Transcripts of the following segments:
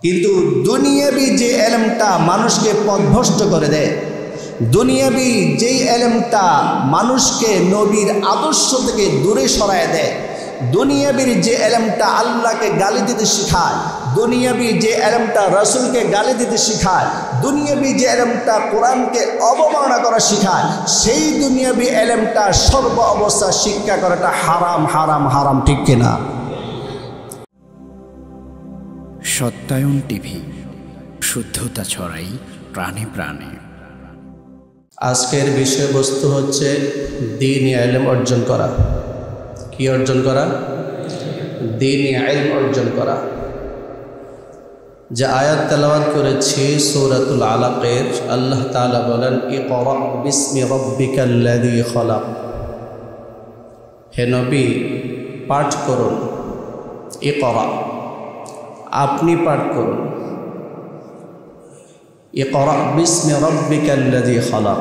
কিন্তু দুনিয়াবি যে এলেমটা মানুষকে পথভ্রষ্ট করে দেয়, দুনিয়াবি যেই এলেমটা মানুষকে নবীর আদর্শ থেকে দূরে সরায় দেয়, দুনিয়াবির যে এলেমটা আল্লাহকে গালি দিতে শেখায়, দুনিয়াবি যে এলেমটা রাসূলকে গালি দিতে শেখায়, দুনিয়াবি যে এলেমটা কোরআনকে অবমাননা করা শেখায়, সেই দুনিয়াবি এলেমটা সর্ব অবস্থা শিক্ষা করাটা হারাম হারাম হারাম, ঠিক কিনা? সত্যায়ন টিভি, শুদ্ধতা ছড়াই প্রাণে প্রাণে। আজকের বিষয়বস্তু হচ্ছে দ্বীনি ইলম অর্জন করা। কি অর্জন করা? দ্বীনি ইলম অর্জন করা। যে আয়াত তেলাওয়াত করেছি সূরাতুল আলাকের, আল্লাহ তাআলা বলেন, ইকরা বিসমি রাব্বিকাল্লাযী খলাক। হে নবী, পাঠ করুন। ইকরা, আপনি পাঠ করুন। ইকরা বিসমি রাব্বিকাল্লাযী খলাক,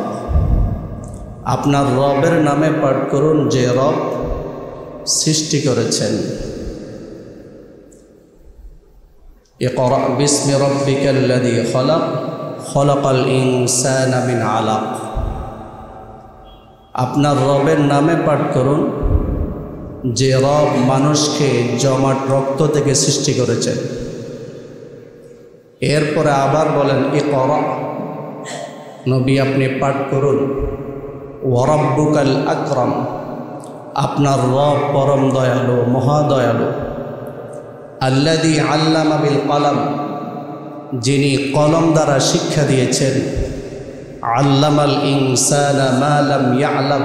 আপনার রবের নামে পাঠ করুন যে রব সৃষ্টি করেছেন। ইকরা বিসমি রাব্বিকাল্লাযী খলাক, খলাকাল ইনসানা মিন আলাক। আপনার রবের নামে পাঠ করুন যে রব মানুষকে জমাট রক্ত থেকে সৃষ্টি করেছেন। এরপরে আবার বলেন, ইকরা, নবী আপনি পাঠ করুন, ওয়া রাব্বুকাল আকরাম, আপনার রব পরম দয়ালু, মহাদয়ালু। আল্লাযী আল্লামা বিল কলম, যিনি কলম দ্বারা শিক্ষা দিয়েছেন। আল্লামাল ইনসানা মা লাম ইয়ালাম,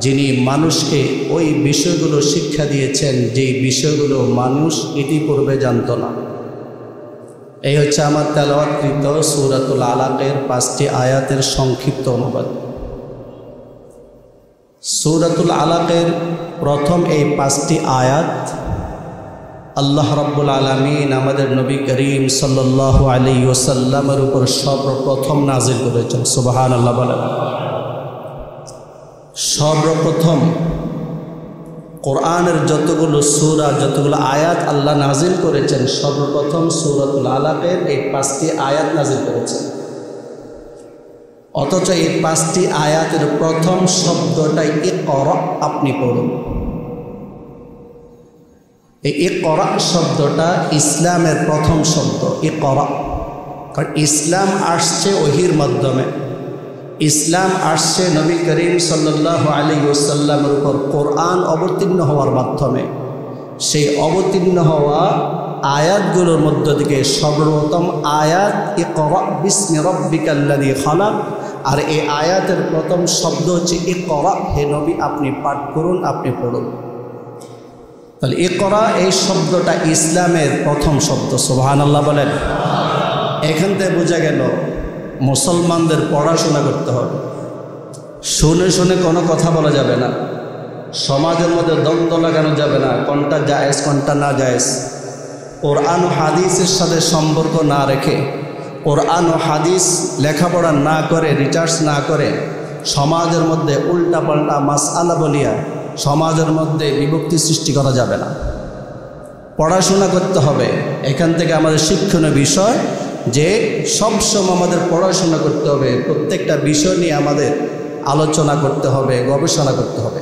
যিনি মানুষকে ওই বিষয়গুলো শিক্ষা দিয়েছেন যেই বিষয়গুলো মানুষ ইতিপূর্বে জানত না। এই হচ্ছে আমার তেলাওয়াতকৃত সূরাতুল আলাকের 5টি আয়াতের সংক্ষিপ্ত অনুবাদ। সূরাতুল আলাকের প্রথম এই 5টি আয়াত আল্লাহ রাব্বুল আলামিন আমাদের নবী করিম সাল্লাল্লাহু আলাইহি ওয়াসাল্লামের উপর সর্বপ্রথম নাজিল করেছেন। সুবহানাল্লাহ বলেন। সর্বপ্রথম কোরআনের যতগুলো সূরা, যতগুলো আয়াত আল্লাহ নাজিল করেছেন, সর্বপ্রথম সূরাতুল আলাকের এই 5টি আয়াত নাজিল করেছেন। অথচ এই 5টি আয়াতের প্রথম শব্দটাই ইকরা, আপনি পড়ুন। এই ইকরা শব্দটা ইসলামের প্রথম শব্দ। ইকরা, কারণ ইসলাম আসছে ওহির মাধ্যমে, ইসলাম আসছে নবী করিম সাল্লাল্লাহু আলাইহি ওয়াসাল্লামের উপর কোরআন অবতীর্ণ হওয়ার মাধ্যমে। সেই অবতীর্ণ হওয়া আয়াতগুলোর মধ্য থেকে সর্বপ্রথম আয়াত ইকরা বিসমি রাব্বিকাল্লাযী খলাক, আর এই আয়াতের প্রথম শব্দ হচ্ছে ইকরা, হে নবী আপনি পাঠ করুন, আপনি পড়ুন। তাহলে ইকরা এই শব্দটা ইসলামের প্রথম শব্দ। সুবহানাল্লাহ বলেন। এখান থেকে বোঝা গেল মুসলমানদের পড়াশোনা করতে হবে। শুনে শুনে কোনো কথা বলা যাবে না, সমাজের মধ্যে দ্বন্দ্ব লাগানো যাবে না, কোনটা জায়েজ কোনটা না জায়েজ। কোরআন ও হাদিসের সাথে সম্পর্ক না রেখে, কোরআন ও হাদিস লেখাপড়া না করে, রিসার্চ না করে সমাজের মধ্যে উল্টাপাল্টা মাসআলা বলিয়া সমাজের মধ্যে বিভক্তি সৃষ্টি করা যাবে না। পড়াশোনা করতে হবে। এখান থেকে আমাদের শিক্ষণীয় বিষয় যে সবসময় আমাদের পড়াশোনা করতে হবে, প্রত্যেকটা বিষয় নিয়ে আমাদের আলোচনা করতে হবে, গবেষণা করতে হবে।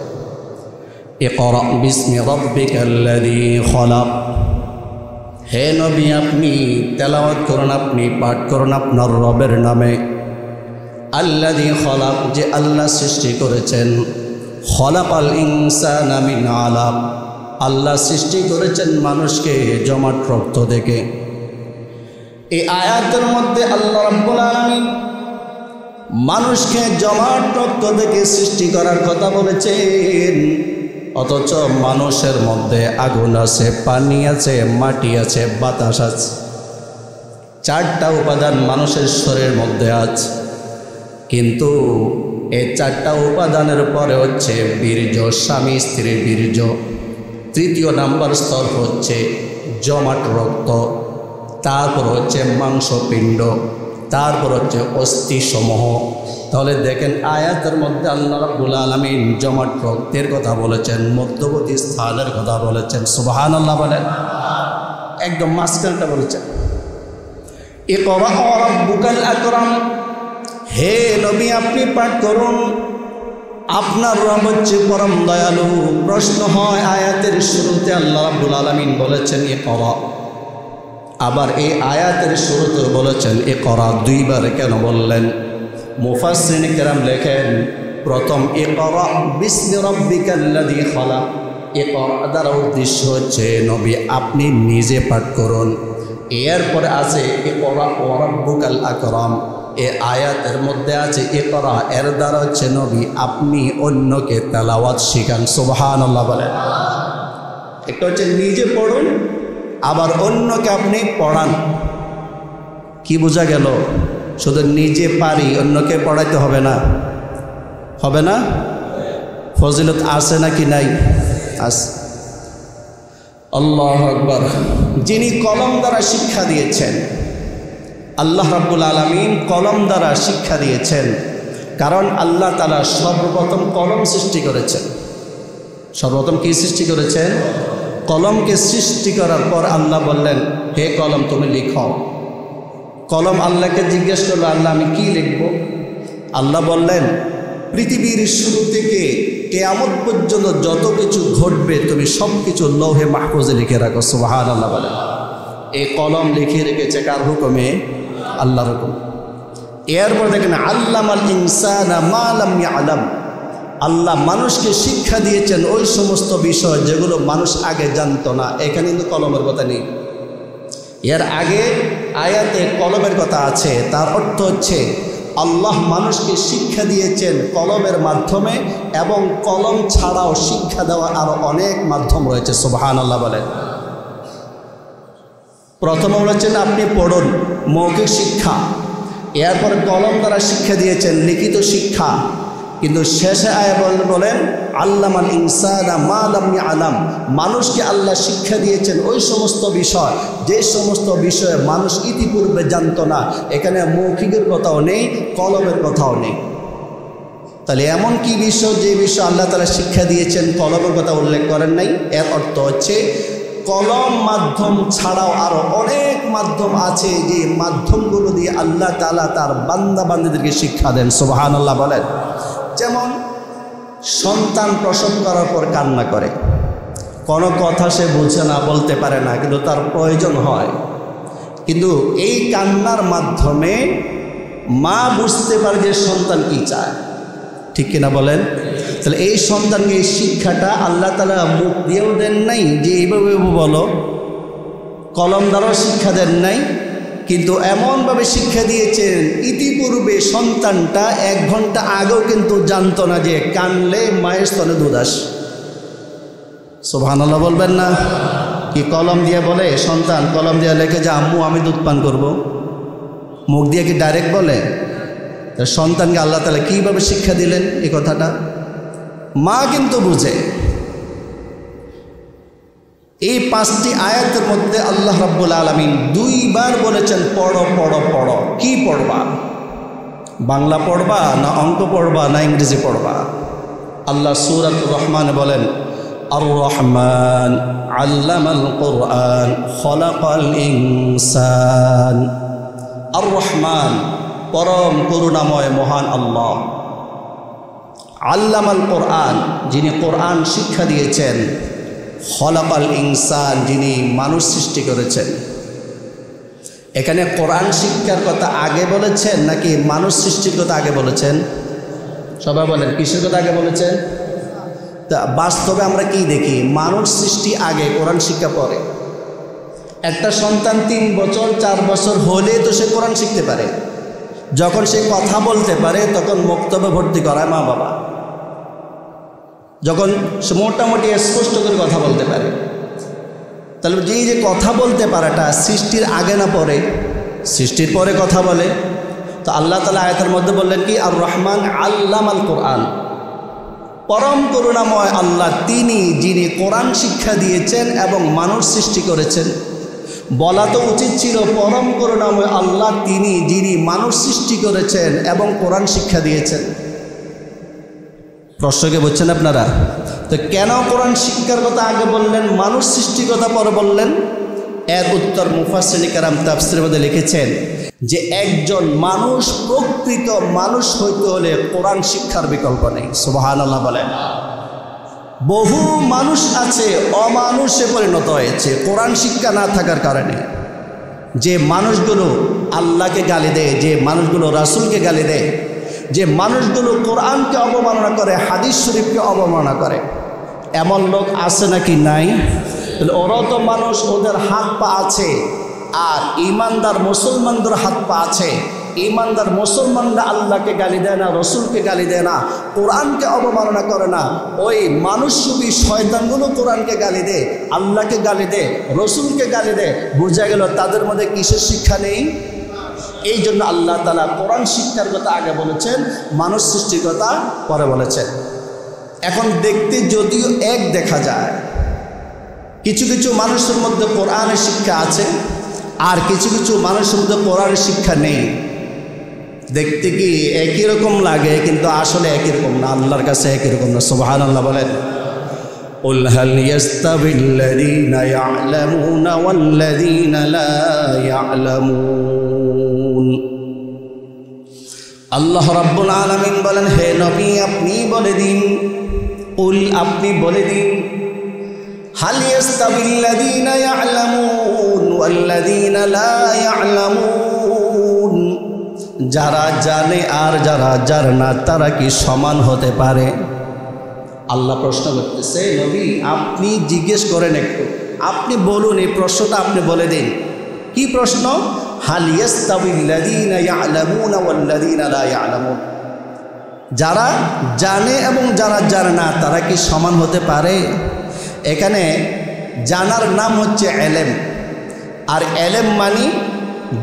ইকরা বিসমি রাব্বিকাল্লাযী খলাক, হে নবী আপনি তেলাওয়াত করুন, আপনি পাঠ করুন আপনার রবের নামে। আল্লাযী খলাক, যে আল্লাহ সৃষ্টি করেছেন। খলাকাল ইনসানা মিন আলাক, আল্লাহ সৃষ্টি করেছেন মানুষকে জমাট রক্ত থেকে। এই আয়াতের মধ্যে আল্লাহ রাব্বুল আলামিন মানুষকে জমাট রক্ত থেকে সৃষ্টি করার কথা বলেছেন, অথচ মানুষের মধ্যে আগুন আছে, পানি আছে, মাটি আছে, বাতাস আছে। 4টা উপাদান মানুষের শরীরের মধ্যে আছে, কিন্তু এই 4টা উপাদানের পরে হচ্ছে বীর্য, স্বামী স্ত্রীর বীর্য। 3য় নাম্বার স্তর হচ্ছে জমাট রক্ত, তারপর হচ্ছে মাংসপিণ্ড, তারপর হচ্ছে অস্থি সমূহ। তাহলে দেখেন আয়াতের মধ্যে আল্লাহ রাব্বুল আলামিন জমাট রক্তের কথা বলেছেন, মধ্যবর্তী স্থানের কথা বলেছেন। সুবহানাল্লাহ বলেন। একদম মাঝখানটা বলেছেন। ইকরা ওয়া রাব্বুকাল আকরাম, হে নবী আপনি পাঠ করুন, আপনার রব হচ্ছে পরম দয়ালু। প্রশ্ন হয়, আয়াতের শুরুতে আল্লাহ রাব্বুল আলামিন বলেছেন ইকরা, আবার এই আয়াতের শুরুতে বলেছেন ইকরা, দুইবার কেন বললেন? মুফাসসিরিন কেরাম লেখেন, প্রথম ইকরা বিসমি রাব্বিকাল্লাযী খালাক, ইকরা দ্বারা উদ্দেশ্য হচ্ছে নবী আপনি নিজে পাঠ করুন। এরপরে আছে ইকরা ওয়া রাব্বুকাল আকরাম, এই আয়াতের মধ্যে আছে ইকরা, এর দ্বারা হচ্ছে নবী আপনি অন্যকে তেলাওয়াত শিখান। সুবহানাল্লাহ বলেন। একটা হচ্ছে নিজে পড়ুন, আবার অন্যকে আপনি পড়ান। কি বোঝা গেল? শুধু নিজে পারি, অন্যকে পড়াইতে হবে না? হবে না? ফজিলত আছে নাকি নাই? আছে। আল্লাহু আকবার। যিনি কলম দ্বারা শিক্ষা দিয়েছেন, আল্লাহ রাব্বুল আলামিন কলম দ্বারা শিক্ষা দিয়েছেন, কারণ আল্লাহ তাআলা সর্বপ্রথম কলম সৃষ্টি করেছেন। সর্বপ্রথম কি সৃষ্টি করেছেন? কলমকে সৃষ্টি করার পর আল্লাহ বললেন, হে কলম তুমি লিখো। কলম আল্লাহকে জিজ্ঞেস করলো, আল্লাহ আমি কি লিখব? আল্লাহ বললেন, পৃথিবীর শুরু থেকে কিয়ামত পর্যন্ত যত কিছু ঘটবে তুমি সব কিছু লৌহে মাহফুজে লিখে রাখো। সুবহানাল্লাহ বলেন। এই কলম লিখে রেখেছে কার হুকুমে? আল্লাহর হুকুম। এরপর দেখেন, আল্লামাল ইনসানা মা লাম ইয়ালাম, আল্লাহ মানুষকে শিক্ষা দিয়েছেন ওই সমস্ত বিষয় যেগুলো মানুষ আগে জানতো না। এখানে কিন্তু কলমের কথা নেই। এর আগে আয়াতে কলমের কথা আছে, তার অর্থ হচ্ছে আল্লাহ মানুষকে শিক্ষা দিয়েছেন কলমের মাধ্যমে, এবং কলম ছাড়াও শিক্ষা দেওয়ার আরও অনেক মাধ্যম রয়েছে। সুবহানাল্লাহ বলেন। প্রথম বলেছেন আপনি পড়ুন, মৌখিক শিক্ষা। এরপরে কলম দ্বারা শিক্ষা দিয়েছেন, লিখিত শিক্ষা। কিন্তু শেষে আয়াত বলেন আল্লামাল ইনসানা মা লাম ইয়ালাম, মানুষকে আল্লাহ শিক্ষা দিয়েছেন ওই সমস্ত বিষয় যে সমস্ত বিষয়ে মানুষ ইতিপূর্বে জানতো না। এখানে মৌখিকের কথাও নেই, কলমের কথাও নেই। তাহলে এমন কি বিষয় যে বিষয় আল্লাহ তাআলা শিক্ষা দিয়েছেন কলমের কথা উল্লেখ করেন নাই? এর অর্থ হচ্ছে কলম মাধ্যম ছাড়াও আরও অনেক মাধ্যম আছে, যে মাধ্যমগুলো দিয়ে আল্লাহ তাআলা তার বান্দা বান্দীদেরকে শিক্ষা দেন। সুবহানাল্লাহ বলেন। যেমন সন্তান প্রসব করার পর কান্না করে, কোনো কথা সে বুঝে না, বলতে পারে না, কিন্তু তার প্রয়োজন হয়। কিন্তু এই কান্নার মাধ্যমে মা বুঝতে পারে যে সন্তান কি চায়। ঠিক কিনা বলেন? তাহলে এই সন্তানকে এই শিক্ষাটা আল্লাহ তাআলা মুখ দিয়েও দেন নাই যে এইভাবে বলো, কলম দ্বারাও শিক্ষা দেন নাই, কিন্তু এমনভাবে শিক্ষা দিয়েছেন ইতিপূর্বে সন্তানটা 1 ঘন্টা আগেও কিন্তু জানতো না যে কানলে মায়ের স্তনে দুধ আসে। সুবহানাল্লাহ বলবেন না? কি কলম দিয়ে বলে সন্তান? কলম দিয়ে লেখে যে আম্মু আমি দুধ পান করব? মুখ দিয়ে কি ডাইরেক্ট বলে? সন্তানকে আল্লাহ তাআলা কীভাবে শিক্ষা দিলেন এই কথাটা? মা কিন্তু বুঝে। এই 5টি আয়াতের মধ্যে আল্লাহ রাব্বুল আলামিন 2বার বলেছেন পড়ো পড়ো পড়ো। কি পড়বা? বাংলা পড়বা না অঙ্ক পড়বা না ইংরেজি পড়বা? আল্লাহ সূরাতুর রহমান বলেন, আর রহমান আল্লামাল কোরআন খলাকাল ইনসান। আর রহমান পরম করুণাময় মহান আল্লাহ। আল্লামাল কোরআন যিনি কোরআন শিক্ষা দিয়েছেন, খলাকাল ইনসান যিনি মানুষ সৃষ্টি করেছেন। এখানে কোরআন শিক্ষার কথা আগে বলেছেন নাকি মানুষ সৃষ্টির কথা আগে বলেছেন? সবাই বলেন কিসের কথা আগে বলেছেন? তা বাস্তবে আমরা কি দেখি? মানুষ সৃষ্টি আগে, কোরআন শিক্ষা পরে। একটা সন্তান 3 বছর 4 বছর হলে তো সে কোরআন শিখতে পারে। যখন সে কথা বলতে পারে তখন মক্তবে ভর্তি করায় মা বাবা। যখন সে মোটামুটি স্পষ্ট করে কথা বলতে পারে, তাহলে যে কথা বলতে পারাটা সৃষ্টির আগে না পরে? সৃষ্টির পরে কথা বলে। তো আল্লাহ তাআলা আয়াতের মধ্যে বললেন কি, আর রহমান আল্লামাল কোরআন, পরম করুণাময় আল্লাহ তিনি যিনি কোরআন শিক্ষা দিয়েছেন এবং মানুষ সৃষ্টি করেছেন। বলা তো উচিত ছিল পরম করুণাময় আল্লাহ তিনি যিনি মানুষ সৃষ্টি করেছেন এবং কোরআন শিক্ষা দিয়েছেন। প্রশ্নকে বুঝছেন আপনারা? তো কেন কোরআন শিক্ষার কথা আগে বললেন, মানুষ সৃষ্টির কথা পরে বললেন? এর উত্তর মুফাসসিরিনে কেরাম তাফসীরের মধ্যে লিখেছেন যে একজন মানুষ প্রকৃত মানুষ হইতে হলে কোরআন শিক্ষার বিকল্প নেই। সুবহানাল্লাহ বলেন। বহু মানুষ আছে অমানুষে পরিণত হয়েছে কোরআন শিক্ষা না থাকার কারণে। যে মানুষগুলো আল্লাহকে গালি দেয়, যে মানুষগুলো রাসূলকে গালি দেয়, যে মানুষগুলো কোরআনকে অবমাননা করে, হাদিস শরীফকে অবমাননা করে, এমন লোক আছে নাকি নাই? ওরাও তো মানুষ, ওদের হাত পা আছে। আর ইমানদার মুসলমানদের হাত পা আছে। ইমানদার মুসলমানরা আল্লাহকে গালি দেয় না, রসুলকে গালি দেয় না, কোরআনকে অবমাননা করে না। ওই মানুষরূপী শয়তানগুলো কোরআনকে গালি দেয়, আল্লাহকে গালি দেয়, রসুলকে গালি দেয়। বোঝা গেল তাদের মধ্যে কিসের শিক্ষা নেই। এই জন্য আল্লাহ তাআলা কোরআন শিক্ষার কথা আগে বলেছেন, মানুষ সৃষ্টির কথা পরে বলেছেন। এখন দেখতে যদিও এক দেখা যায়, কিছু কিছু মানুষের মধ্যে কোরআনের শিক্ষা আছে, আর কিছু কিছু মানুষের মধ্যে কোরআনের শিক্ষা নেই। দেখতে কি একই রকম লাগে, কিন্তু আসলে একই রকম না, আল্লাহর কাছে একই রকম না। সুবহানাল্লাহ বলেন। قُلْ هَلْ يَسْتَوِي الَّذِينَ يَعْلَمُونَ وَالَّذِينَ لَا يَعْلَمُونَ। আল্লাহ রাব্বুল আলামিন বলেন, হে নবী আপনি বলে দিন, কুল আপনি বলে দিন, হাল ইয়াস্তাবিল্লাযীনা ইয়া'লামুন ওয়াল্লাযীনা লা ইয়া'লামুন, যারা জানে আর যারা জানে না তারা কি সমান হতে পারে? আল্লাহ প্রশ্ন করতেছে, নবী আপনি জিজ্ঞেস করেন, একটু আপনি বলুন, এই প্রশ্নটা আপনি বলে দিন। কি প্রশ্ন? হাল ইয়াস্তাবিল্লাযীনা ইয়া'লামুনা ওয়াল্লাযীনা লা ইয়া'লামুন, যারা জানে এবং যারা জানে না তারা কি সমান হতে পারে? এখানে জানার নাম হচ্ছে এলেম, আর এলেম মানে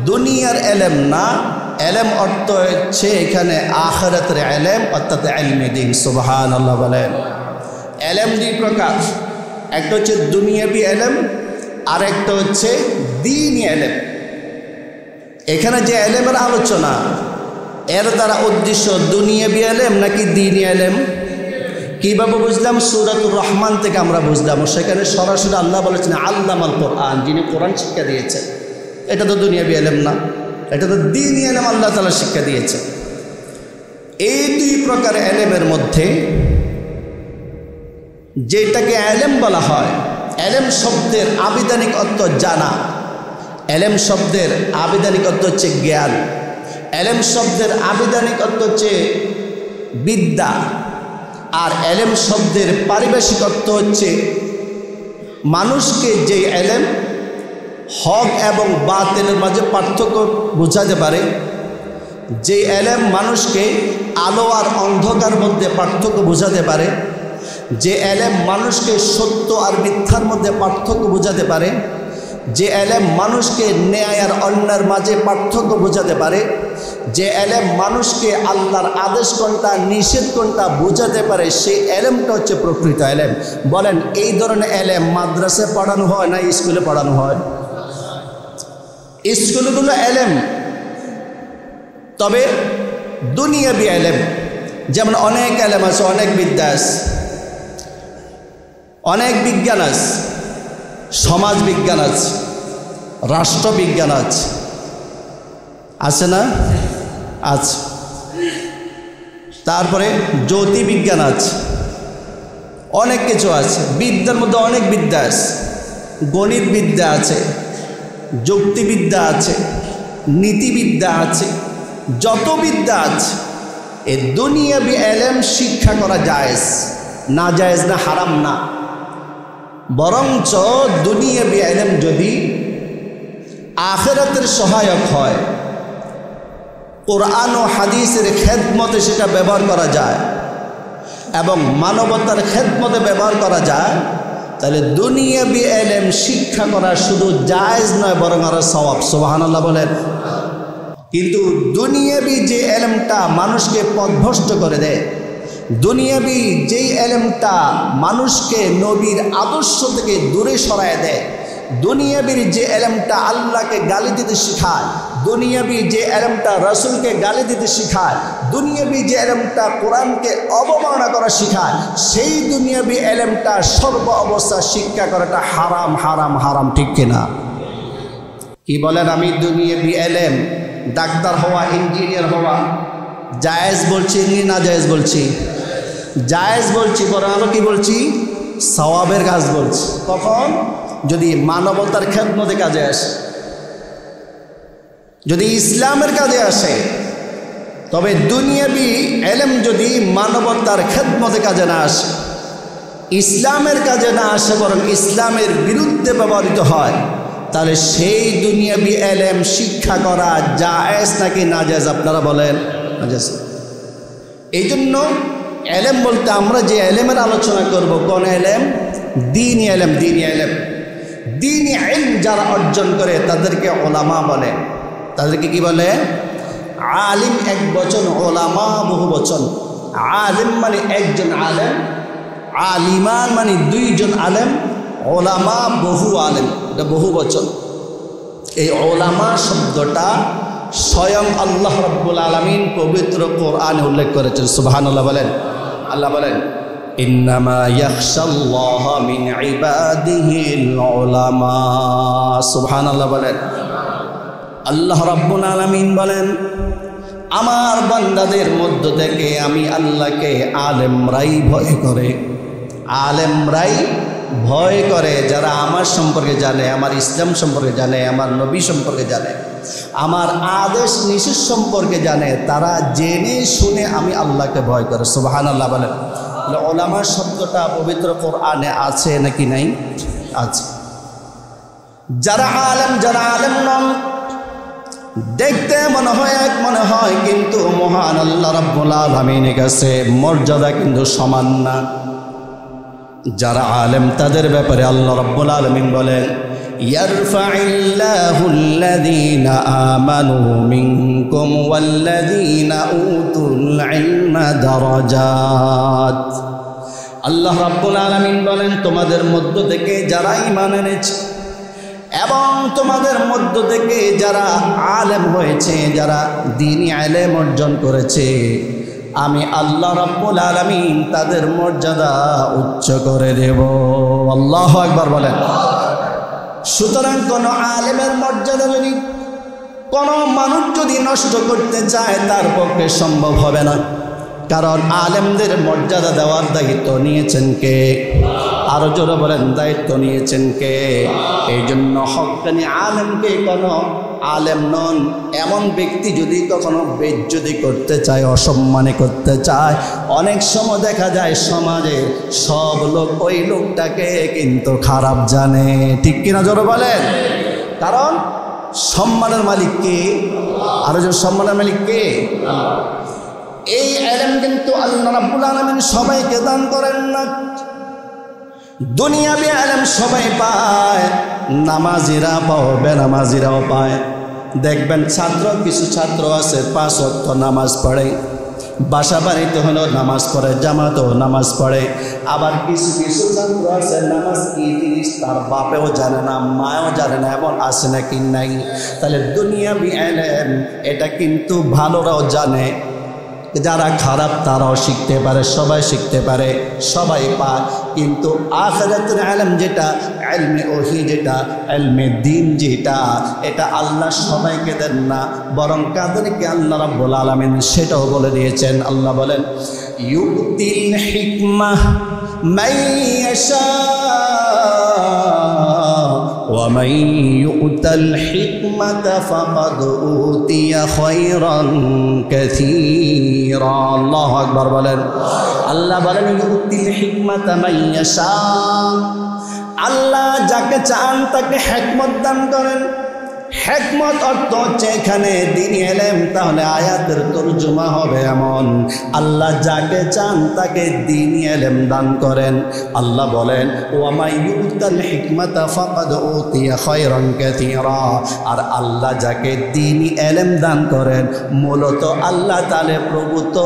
দুনিয়ার এলেম না। এলেম অর্থ হচ্ছে এখানে আখিরাতের এলেম, অর্থাৎ ইলমে দ্বীন। সুবহানাল্লাহ বলেন। এলেম দুই প্রকার, একটা হচ্ছে দুনিয়াবি এলেম, আর একটা হচ্ছে দ্বীনি এলেম। এখানে যে এলেমের আলোচনা, এর দ্বারা উদ্দেশ্য দুনিয়াবি এলেম নাকি দ্বীনি এলেম? কীভাবে বুঝলাম? সূরাতুর রহমান থেকে আমরা বুঝলাম, সেখানে সরাসরি আল্লাহ বলেছেন আল্লামাল কোরআন, যিনি কোরআন শিক্ষা দিয়েছেন। এটা তো দুনিয়াবি এলেম না, এটা তো দ্বীনি এলেম, আল্লাহ তাআলা শিক্ষা দিয়েছে। এই দুই প্রকার এলেমের মধ্যে যেটাকে এলেম বলা হয়, এলেম শব্দের আবিধানিক অর্থ জানা, এলেম শব্দের আবিধানিক অর্থ হচ্ছে জ্ঞান, এলেম শব্দের আবিধানিক অর্থ হচ্ছে বিদ্যা, আর এলেম শব্দের পারিভাষিক অর্থ হচ্ছে মানুষকে যে এলেম হক এবং বাতিলের মাঝে পার্থক্য বোঝাতে পারে, যে এলেম মানুষকে আলো আর অন্ধকার মধ্যে পার্থক্য বোঝাতে পারে, যে এলেম মানুষকে সত্য আর মিথ্যার মধ্যে পার্থক্য বোঝাতে পারে, যে এলেম মানুষকে ন্যায় আর অন্যায়ের মাঝে পার্থক্য বোঝাতে পারে, যে এলেম মানুষকে আল্লাহর আদেশ কোনটা নিষেধ কোনটা বোঝাতে পারে, সেই এলেমটা হচ্ছে প্রকৃত এলেম। বলেন, এই ধরনের এলেম মাদ্রাসায় পড়ানো হয় না স্কুলে পড়ানো হয়? স্কুলগুলো এলেম, তবে দুনিয়াবি এলেম। যেমন অনেক এলেম আছে, অনেক বিদ্যা আছে, অনেক বিজ্ঞান আছে, সমাজ বিজ্ঞান আছে, রাষ্ট্রবিজ্ঞান আছে, আছে না? আছে। তারপরে জ্যোতির্বিজ্ঞান আছে, অনেক কিছু আছে। বিদ্যার মধ্যে অনেক বিদ্যা আছে, গণিত বিদ্যা আছে, যুক্তিবিদ্যা আছে, নীতিবিদ্যা আছে, যত বিদ্যা আছে। এই দুনিয়াবি এলেম শিক্ষা করা জায়েজ, না জায়েজ না, হারাম না। বরঞ্চ দুনিয়াবি এলেম যদি আখিরাতের সহায়ক হয়, কোরআন ও হাদিসের খেদমতে সেটা ব্যবহার করা যায় এবং মানবতার খেদমতে ব্যবহার করা যায়, তাহলে দুনিয়াবি এলেম শিক্ষা করা শুধু জায়েজ নয়, বরং আরো সওয়াব। সুবহানাল্লাহ বলেন। কিন্তু দুনিয়াবি যে এলেমটা মানুষকে পথভ্রষ্ট করে দেয়, দুনিয়াবি যেই এলেমটা মানুষকে নবীর আদর্শ থেকে দূরে সরায় দেয়, দুনিয়াবির যে এলেমটা আল্লাহকে গালি দিতে শেখায়, দুনিয়াবি যে এলেমটা রাসূলকে গালি দিতে শেখায়, দুনিয়াবি যে এলেমটা কোরআনকে অবমাননা করা শেখায়, সেই দুনিয়াবি এলেমটা সর্ব অবস্থা শিক্ষা করাটা হারাম, হারাম, হারাম। ঠিক কিনা? কি বলেন? আমি দুনিয়াবি এলেম, ডাক্তার হওয়া, ইঞ্জিনিয়ার হওয়া জায়েজ বলছি না জায়েজ বলছি? জায়েজ বলছি, বরং আরো কি বলছি? সওয়াবের কাজ বলছি। কখন? যদি মানবতার খেদমতে কাজে আসে, যদি ইসলামের কাজে আসে। তবে দুনিয়াবি এলেম যদি মানবতার খেদমতে কাজে না আসে, ইসলামের কাজে না আসে, বরং ইসলামের বিরুদ্ধে ব্যবহৃত হয়, তাহলে সেই দুনিয়াবি এলেম শিক্ষা করা জায়েজ নাকি নাজায়েজ? আপনারা বলেন। নাজায়েজ। এই জন্য এলেম বলতে আমরা যে এলেমের আলোচনা করব, কোন এলেম? দ্বীনি এলেম। দ্বীনি এলেম, দ্বীনি ইলম যারা অর্জন করে তাদেরকে ওলামা বলে। তাদেরকে কি বলে? আলিম এক বচন, ওলামা বহু বচন। আলিম মানে একজন আলেম, আলিমান মানে দুইজন আলেম, ওলামা বহু আলেম, এটা বহু বচন। এই ওলামা শব্দটা স্বয়ং আল্লাহ রাব্বুল আলামিন পবিত্র কোরআনে উল্লেখ করেছেন। সুবহানাল্লাহ বলেন। আল্লাহ বলেন, ইন্নামা ইয়াখশাল্লাহ মিন ইবাদিহিল উলামা। সুবহানাল্লাহ বলেন। আল্লাহ রাব্বুল আলামিন বলেন, আমার বান্দাদের মধ্য থেকে আমি আল্লাহকে আলেমরাই ভয় করে। আলেমরাই ভয় করে, যারা আমার সম্পর্কে জানে, আমার ইসলাম সম্পর্কে জানে, আমার নবী সম্পর্কে জানে, আমার আদেশ নিষেধ সম্পর্কে জানে, তারা জেনে শুনে আমি আল্লাহকে ভয় করে। সুবহানাল্লাহ বলেন। ওলামা শব্দটা পবিত্র কোরআনে আছে নাকি নাই? আছে। যারা আলেম নন, দেখতে মনে হয় এক মনে হয়, কিন্তু মহান আল্লাহ রাব্বুল আলামিনের কাছে মর্যাদা কিন্তু সমান না। যারা আলেম তাদের ব্যাপারে আল্লাহ রাব্বুল আলামিন বলেন, ইয়ারফাইল্লাহুল্লাযীনা আমানু মিনকুম ওয়াল্লাযীনা উতুল ইলমা দারাজাত। আল্লাহ রাব্বুল আলামিন বলেন, তোমাদের মধ্য থেকে যারা ঈমান এনেছে এবং তোমাদের মধ্য থেকে যারা আলেম হয়েছে, যারা দ্বীনি ইলম অর্জন করেছে, আমি আল্লাহ রাব্বুল আলামিন তাদের মর্যাদা উচ্চ করে দেব। আল্লাহু আকবার বলেন। সুতরাং কোন আলেমের মর্যাদা যদি কোন মানুষ যদি নষ্ট করতে চায়, তার পক্ষে সম্ভব হবে না। কারণ আলেমদের মর্যাদা দেওয়ার দায়িত্ব নিয়েছেন কে? আরো জোরে বলেন, দায়িত্ব নিয়েছেন কে? এই জন্য হক্কানি আলেমকে কোনো আলেম নন এমন ব্যক্তি যদি কখনো বেইজ্জতি করতে চায়, অসম্মানে করতে চায়, অনেক সময় দেখা যায় সমাজে সব লোক ওই লোকটাকে কিন্তু খারাপ জানে। ঠিক কিনা জোরে বলেন? কারণ সম্মানের মালিক কে? আরো জোরে, সম্মানের মালিক কে? এই ইলম কিন্তু আল্লাহ রাব্বুল আলামিন সবাইকে দান করেন না। দুনিয়াবি ইলম সবাই পায়, নামাজিরা পায়, বেনামাজিরাও পায়। দেখবেন কিছু ছাত্র আছে 5 ওয়াক্ত নামাজ পড়ে, বাসা বাড়িতে হলো নামাজ পড়ে, জামাতেও নামাজ পড়ে। আবার কিছু ছাত্র আছে নামাজ কি জিনিস তার বাপেও জানে না, মাও জানে না, এমন আছে নাকি নাই? তাহলে দুনিয়াবি ইলম এটা কিন্তু ভালোরাও জানে, যারা খারাপ তারাও শিখতে পারে, সবাই শিখতে পারে, সবাই পায়। কিন্তু আখিরাতের ইলম যেটা, ইলমে ওহী যেটা, ইলমে দ্বীন যেটা, এটা আল্লাহ সবাইকে দেন না, বরং কাদেরকে আল্লাহ রাব্বুল আলামিন সেটাও বলে দিয়েছেন। আল্লাহ বলেন, ইউতিল হিকমাহ মান ইয়াশা ওয়া মান ইউতাল হিকমাতা ফাকাদ উতিয়া খায়রান কাসীরা। আল্লাহু আকবার বলেন। আল্লাহ বলেন, ইউতিল হিকমাতা মান ইয়াশা, আল্লাহ যাকে চান তাকে হিকমত দান করেন। হিকমত অর্থ হচ্ছে এখানে দ্বীনি ইলম। তাহলে আয়াতের তরজমা হবে এমন, আল্লাহ যাকে চান তাকে দ্বীনি ইলম দান করেন। আল্লাহ বলেন, ওয়া মান ইউতাল হিকমাতা ফাকাদ উতিয়া খায়রান কাসীরা, আর আল্লাহ যাকে দ্বীনি ইলম দান করেন, মূলত আল্লাহ তাআলা প্রভূত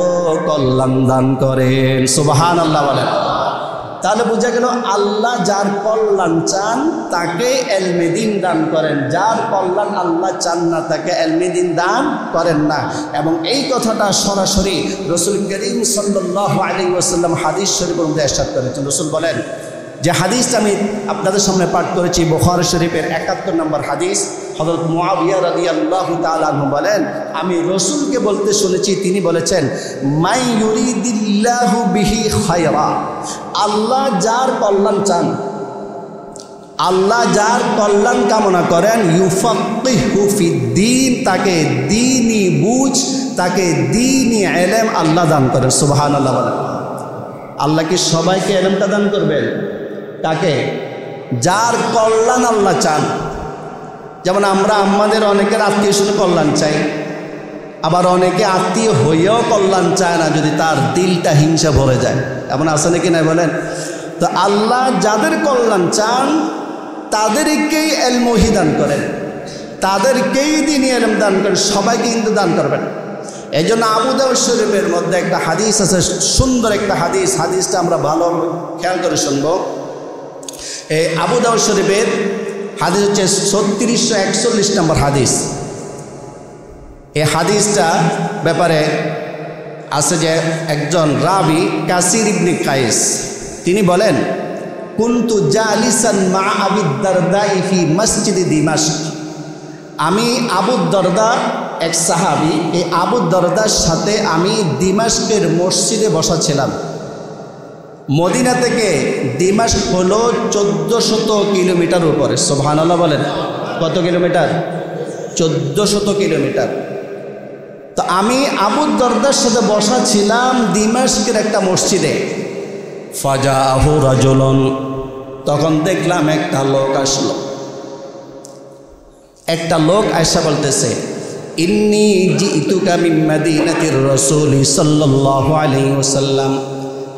কল্যাণ দান করেন। সুবহানাল্লাহ বলেন। তাহলে বোঝা গেল আল্লাহ যার কল্যাণ চান তাকে ইলমে দ্বীন দান করেন, যার কল্যাণ আল্লাহ চান না তাকে ইলমে দ্বীন দান করেন না। এবং এই কথাটা সরাসরি রাসূল করিম সাল্লাল্লাহু আলাইহি ওয়াসাল্লাম হাদিস শরীফের মধ্যে ইরশাদ করেছেন। রাসূল বলেন, যে হাদিসটা আমি আপনাদের সামনে পাঠ করেছি বুখারী শরীফের 71 নম্বর হাদিস, হযরত মুআবিয়া রাদিয়াল্লাহু তাআলা আনহু বলেন, আমি রাসূলকে বলতে শুনেছি, তিনি বলেছেন, মাই ইউরিদিল্লাহু বিহি খায়রা, আল্লাহ যার কল্যাণ চান, আল্লাহ যার কল্যাণ কামনা করেন, ইউফাক্কিহু ফিদ্দীন, তাকে দ্বীনি বুঝ, তাকে দ্বীনি ইলম আল্লাহ দান করেন। সুবহানাল্লাহ বলেন। আল্লাহ কি সবাইকে ইলমটা দান করবেন? কাকে? যার কল্যাণ আল্লাহ চান। যেমন আমরা আমাদের অনেকের আত্মীয় শুনে কল্যাণ চাই, আবার অনেকে আত্মীয় হইয়াও কল্যাণ চায় না যদি তার দিলটা হিংসা ভরে যায়। এমন আছে নাকি নাই বলেন? তো আল্লাহ যাদের কল্যাণ চান তাদেরকেই ইলম দান করেন, তাদেরকেই দ্বীনি ইলম দান করেন, সবাইকে কিন্তু দান করবেন। এই জন্য আবু দাউদ শরীফের মধ্যে একটা হাদিস আছে, সুন্দর একটা হাদিস, হাদিসটা আমরা ভালো খেয়াল করে শুনবো। এই আবু দাউদ শরীফের হাদিস হচ্ছে 3641 নম্বর হাদিস। এই হাদিসটা ব্যাপারে আছে যে একজন রাবি কাসির ইবনে কায়েস তিনি বলেন, কুনতু জালিসান মা আবি দারদাই ফি মসজিদ দিমাশক, আমি আবু দারদা এক সাহাবী, এই আবু দারদার সাথে আমি দিমাশকের মসজিদে বসা ছিলাম। মদিনা থেকে দিমাশক হলো 1400 কিলোমিটার উপরে। সুবহানাল্লাহ বলেন। কত কিলোমিটার? 1400 কিলোমিটার। তো আমি আবু দারদার সাথে বসা ছিলাম দিমাশকের একটা মসজিদে। ফাজাহু রাজুলুন, তখন দেখলাম একটা লোক আসলো। একটা লোক আয়েশা বলতেছে, ইন্নী জিতুকা মিন মাদিনাতির রাসূল সাল্লাল্লাহু আলাইহি ওয়াসাল্লাম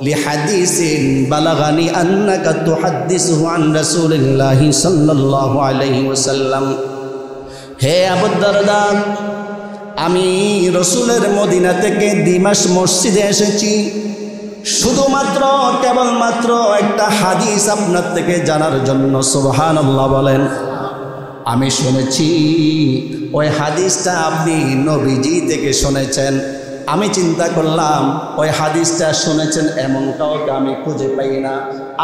লিহাদিসিন বালাগানি আন্নাকা তুহাদ্দিসু আন রাসূলিল্লাহি সাল্লাল্লাহু আলাইহি ওয়াসাল্লাম। হে আবু দারদা, আমি রাসূলের মদিনা থেকে দিমাশক মসজিদে এসেছি শুধুমাত্র কেবলমাত্র একটা হাদিস আপনার থেকে জানার জন্য। সুবহানাল্লাহ বলেন। আমি শুনেছি ওই হাদিসটা আপনি নবীজি থেকে শুনেছেন। আমি চিন্তা করলাম ওই হাদিসটা শুনেছেন এমন কাউকে আমি খুঁজে পাই না,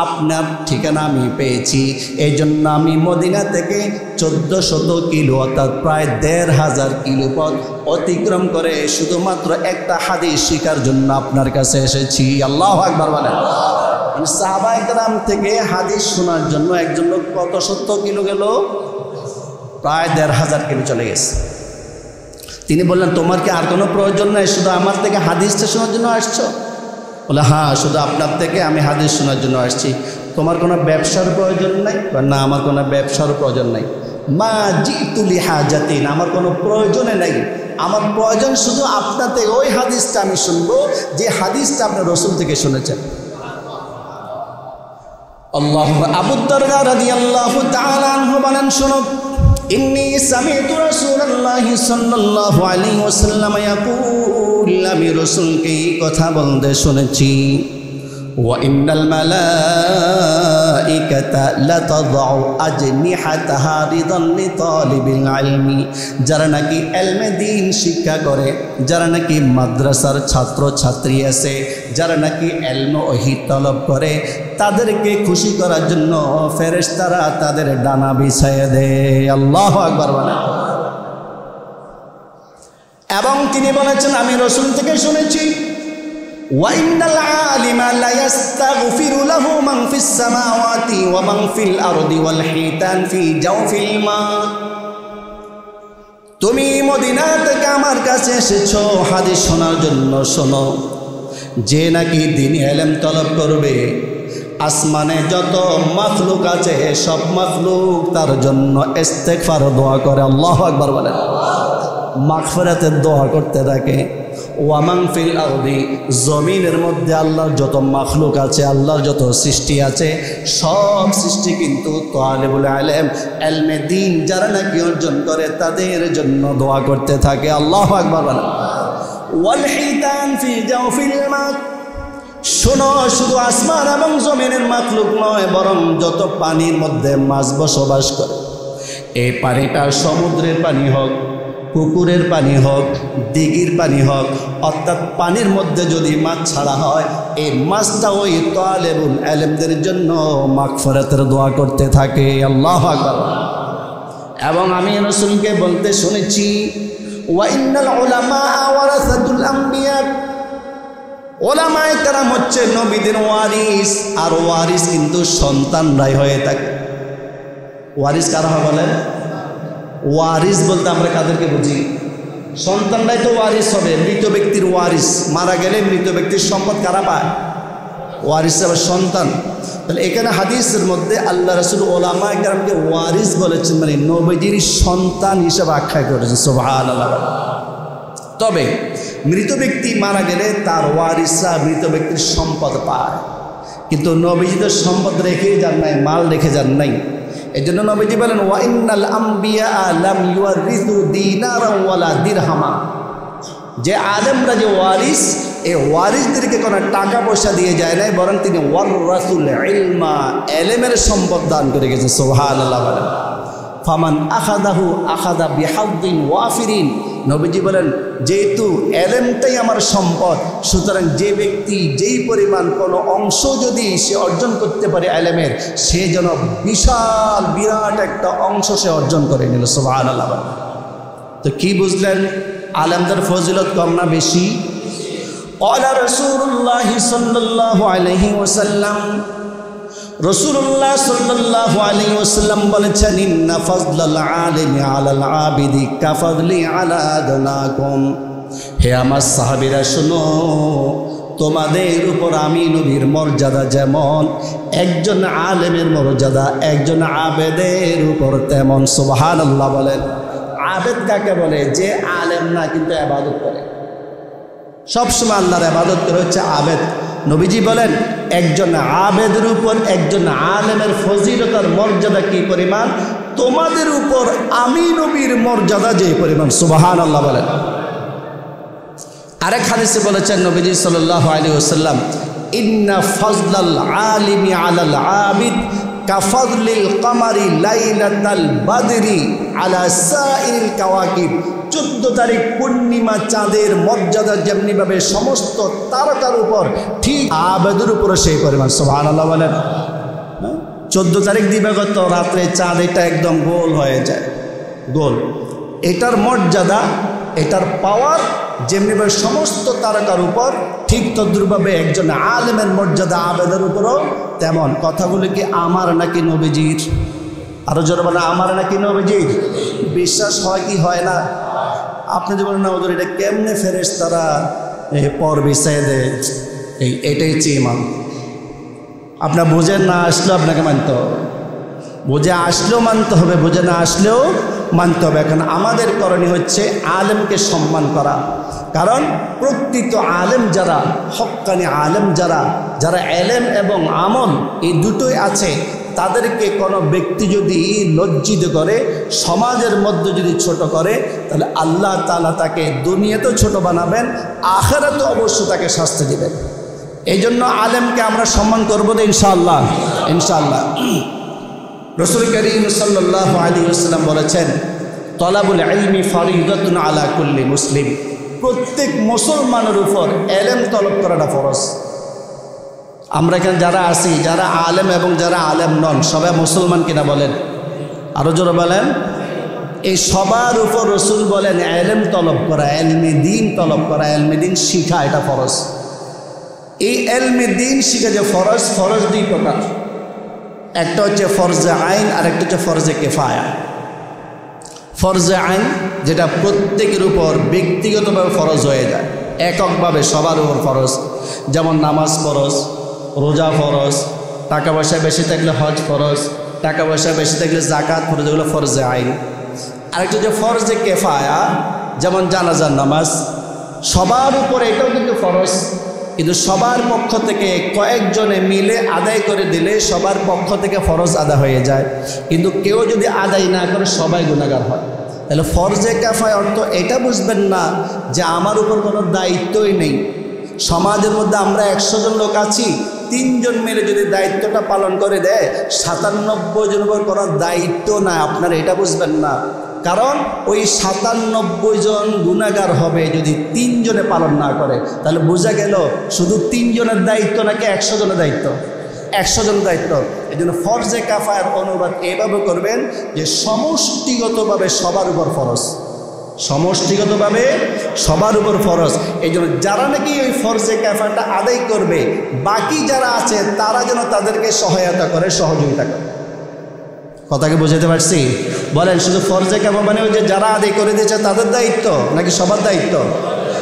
আপনার ঠিকানা আমি পেয়েছি। এই জন্য আমি মদিনা থেকে 1400 কিলো অর্থাৎ প্রায় 1500 কিলো পথ অতিক্রম করে শুধুমাত্র একটা হাদিস শিখার জন্য আপনার কাছে এসেছি। আল্লাহু আকবার বলেন। সাহাবায়ে কেরাম থেকে হাদিস শোনার জন্য একজন লোক কত 70 কিলো গেল? প্রায় 1500 কিলো চলে গেছে। তিনি বললেন, তোমার কি আর কোনো প্রয়োজন নাই, শুধু আমার থেকে হাদিসটা শোনার জন্য আসছো? বলে, হ্যাঁ, শুধু আপনার থেকে আমি হাদিস শোনার জন্য আসছি। তোমার কোনো ব্যবসার প্রয়োজন নাই? না, আমার কোনো ব্যবসার প্রয়োজন নাই। মা জিতু লিহাজাতিন, আমার কোনো প্রয়োজনে নাই, আমার প্রয়োজন শুধু আপনার থেকে ওই হাদিসটা আমি শুনবো যে হাদিসটা আপনার রাসূল থেকে শুনেছেন। আল্লাহু আবু দারদা রাদিয়াল্লাহু তাআলা আনহু বলেন, শোনো, ইন্নী সামি'তু রাসূলুল্লাহি সাল্লাল্লাহু আলাইহি ওয়াসাল্লাম ইয়াকুল, আমি রাসূলকে এই কথা বলতে শুনেছি, ওয়া ইন্নাল মালাইকাতা লাতাযউ আজনিহাতাহা রিদান লিতালিবিল ইলমি, যারা নাকি ইলমে দ্বীন শিক্ষা করে, যারা নাকি মাদ্রাসার ছাত্র ছাত্রী আছে, যারা নাকি ইলম ওহী তলব করে, তাদেরকে খুশি করার জন্য ফেরেশতারা তাদের ডানা বিছাইয়ে দেয়। আল্লাহু আকবার বলেন। এবং তিনি বলেছেন, আমি রাসূল থেকে শুনেছি, ওয়া ইন্নাল আলিমা লা ইস্তাগফিরু লাহু মান ফিস সামাওয়াতি ওয়া মান ফিল আরদি ওয়াল হিতান ফি জাওফিল মা। তুমি মদিনা থেকে আমার কাছে এসেছো হাদিস শোনার জন্য, শোনো, যে নাকি দ্বীনি ইলম তলব করবে, আসমানে যত মাখলুক আছে সব মাখলুক তার জন্য ইস্তিগফার দোয়া করে। আল্লাহু আকবার বলেন। মাগফিরাতের দোয়া করতে থাকে। ওয়া মান ফিল আরদি, জমিনের মধ্যে আল্লাহর যত মাখলুক আছে, আল্লাহর যত সৃষ্টি আছে, সব সৃষ্টি কিন্তু তালিবুল ইলম, ইলমে দ্বীন যারা নাকি অর্জন করে তাদের জন্য দোয়া করতে থাকে। আল্লাহু আকবার বলেন। ওয়াল হিতান ফি জাওফিল মা, শোনো, শুধু আসমান এবং জমিনের মাখলুক নয়, বরং যত পানির মধ্যে মাছ বসবাস করে, এই পানিটা সমুদ্রের পানি হোক, পুকুরের পানি হোক, দিঘির পানি হোক, অর্থাৎ পানির মধ্যে যদি মাছ ছাড়া হয়, এই মাছটা ওই তালিবুল ইলমদের জন্য মাগফিরাতের দোয়া করতে থাকে। আল্লাহু আকবার। এবং আমি রাসূলকে বলতে শুনেছি ওয়া ইন্নাল উলামা ওয়ারাসাতুল আম্বিয়া, উলামায়ে কেরাম হচ্ছে নবীদের ওয়ারিস, আর ওয়ারিস কিন্তু সন্তানরাই হয়ে থাকে। ওয়ারিস কারা হয় বলেন? ওয়ারিস বলতে আমরা কাদেরকে বুঝি? সন্তানরাই তো ওয়ারিস হবে, মৃত ব্যক্তির ওয়ারিস। মারা গেলে মৃত ব্যক্তির সম্পদ কারা পায়? ওয়ারিস হবে সন্তান। তাহলে এখানে হাদিসের মধ্যে আল্লাহ রাসূল উলামায়ে কেরামকে ওয়ারিস বলেছেন, মানে নবীজির সন্তান হিসেবে আখ্যায়িত করেছেন। সুবহানাল্লাহ। তবে মৃত ব্যক্তি মারা গেলে তার ওয়ারিসরা মৃত ব্যক্তির সম্পদ পায়, কিন্তু নবীজি তো সম্পদ রেখে যান নাই, মাল রেখে যান নাই। এই জন্য নবীজি বলেন ওয়া ইন্নাল আম্বিয়া লাম ইউরিসু দিনারান ওয়ালা দিরহামা, যে আলেমরা যে ওয়ারিস, এই ওয়ারিসদেরকে কোনো টাকা পয়সা দিয়ে যায় নাই, বরং তিনি ওয়ারাসুল ইলমা, ইলমের সম্পদ দান করে গেছেন। সুবহানাল্লাহ। বলেন ফামান আখাদাহু আখাদা বিহাদ্দিন ওয়াফিরিন, নবীজি বলেন যেহেতু ইলমটাই আমার সম্পদ, সুতরাং যে ব্যক্তি যেই পরিমাণ কোনো অংশ যদি সে অর্জন করতে পারে ইলমের, সে যেন বিশাল বিরাট একটা অংশ সে অর্জন করে নিল। সুবহানাল্লাহ। তো কি বুঝলেন? আলেমদের ফজিলত কম না বেশি? ক্বালা রাসূলুল্লাহ সাল্লাল্লাহু আলাইহি ওয়াসাল্লাম, রাসূলুল্লাহ সাল্লাল্লাহু আলাইহি ওয়াসাল্লাম বলেছেন ইন্না ফাজলাল আলিমি আলাল আবিদি কাফাদলি আলা আদনাকুম, হে আমার সাহাবীরা শোনো, তোমাদের উপর আমি নবীর মর্যাদা যেমন একজন আলেমের মর্যাদা একজন আবেদের উপর তেমন। সুবহানাল্লাহ। বলেন আবেদ কাকে বলে? যে আলেম না কিন্তু ইবাদত করে, সবসময় আল্লাহর ইবাদত করে হচ্ছে আবেদ। নবীজি বলেন একজন আবেদের উপর একজন আলেমের ফজিলতার মর্যাদা কি পরিমাণ, তোমাদের উপর আমি নবীর মর্যাদা যে পরিমাণ। সুবহানাল্লাহ। বলেন আরেক হাদিসে বলেছেন নবীজি সাল্লাল্লাহু আলাইহি ওয়াসাল্লাম ইন্না ফাজলাল আলিমি আলাল আবিদ কাফাদলিল কামারি লাইলাতাল বাদরি আলা সাইরিল কাওয়াকিব, 14 তারিখ পূর্ণিমা চাঁদের মর্যাদা যেমনিভাবে সমস্ত তারকার উপর, ঠিক আবেদের উপর সেই পরিমাণ। সুবহানাল্লাহ। বলেন 14 তারিখ দিবাগত রাত্রে চাঁদ এটা একদম গোল হয়ে যায়, গোল। এটার মর্যাদা, এটার পাওয়ার যেমনিভাবে সমস্ত তারকার উপর, ঠিক তদ্রুপভাবে একজন আলেমের মর্যাদা আবেদের উপরও তেমন। কথাগুলি কি আমার নাকি নবীজির? আরো জোরে বলেন আমার নাকি নবীজির? বিশ্বাস হয় কি হয় না? আপনি যে বলেন না ওদের এটা কেমনে ফেরেশতারা পর বিছায় দেয়, এটাই চিমান। আপনার বুঝে না আসলেও আপনাকে মানতে হবে, বুঝে আসলেও মানতে হবে, বুঝে না আসলেও মানতে হবে। এখন আমাদের করণীয় হচ্ছে আলেমকে সম্মান করা, কারণ প্রকৃত আলেম যারা, হক্কানি আলেম যারা, যারা ইলম এবং আমল এই দুটোই আছে, তাদেরকে কোনো ব্যক্তি যদি লজ্জিত করে, সমাজের মধ্যে যদি ছোট করে, তাহলে আল্লাহ তাআলা তাকে দুনিয়াতেও ছোট বানাবেন, আখিরাতেও অবশ্য তাকে শাস্তি দেবেন। এই জন্য আলেমকে আমরা সম্মান করবো তো ইনশাআল্লাহ, ইনশাআল্লাহ। রাসূল করিম সাল্লাল্লাহু আলাইহি ওয়াসাল্লাম বলেছেন তলাবুল ইলমি ফরিদাতুন আলা কুল্লি মুসলিম, প্রত্যেক মুসলমানের উপর ইলম তলব করাটা ফরজ। আমরা এখানে যারা আছি, যারা আলেম এবং যারা আলেম নন, সবাই মুসলমান কিনা বলেন? আরো জোরে বলেন। এই সবার উপর রাসূল বলেন ইলম তলব করা, ইলমে দ্বীন তলব করা, ইলমে দ্বীন শিখা এটা ফরজ। এই ইলমে দ্বীন শিখা যে ফরজ, ফরজ দুই প্রকার, একটা হচ্ছে ফরজে আইন আর একটা হচ্ছে ফরজে কিফায়া। ফরজে আইন যেটা প্রত্যেকের উপর ব্যক্তিগতভাবে ফরজ হয়ে যায়, এককভাবে সবার উপর ফরজ, যেমন নামাজ ফরজ, রোজা ফরজ, টাকা পয়সা বেশি থাকলে হজ ফরজ, টাকা পয়সা বেশি থাকলে যাকাত ফরজ, এগুলো ফরজে আইন। আরেকটা হচ্ছে ফরজে কিফায়া, যেমন জানাজার নামাজ সবার উপর, এটাও কিন্তু ফরজ, কিন্তু সবার পক্ষ থেকে কয়েকজনে মিলে আদায় করে দিলে সবার পক্ষ থেকে ফরজ আদায় হয়ে যায়। কিন্তু কেউ যদি আদায় না করে সবাই গুনাহগার হয়। তাহলে ফরজে কিফায়া অর্থ এটা বুঝবেন না যে আমার উপর কোনো দায়িত্বই নেই। সমাজের মধ্যে আমরা 100 জন লোক আছি, 3 জন মিলে যদি দায়িত্বটা পালন করে দেয়, 97 জনের উপর কোনো দায়িত্ব না, আপনারা এটা বুঝবেন না। কারণ ওই 97 জন গুনাহগার হবে যদি 3 জনে পালন না করে। তাহলে বোঝা গেল শুধু 3 জনের দায়িত্ব নাকি 100 জনের দায়িত্ব? 100 জনের দায়িত্ব। এই জন্য ফরজে কাফায়ার অনুবাদ এভাবে করবেন যে সমষ্টিগতভাবে সবার উপর ফরজ, সমষ্টিগতভাবে সবার উপর ফরজ। এই জন্য যারা নাকি ওই ফরজে কাফায়াটা আদায় করবে, বাকি যারা আছে তারা যেন তাদেরকে সহায়তা করে, সহযোগিতা করে। কথাকে বুঝাতে পারছি? বলেন, শুধু ফরজে কাফা মানে ওই যে যারা আদায় করে দিয়েছে তাদের দায়িত্ব নাকি সবার দায়িত্ব?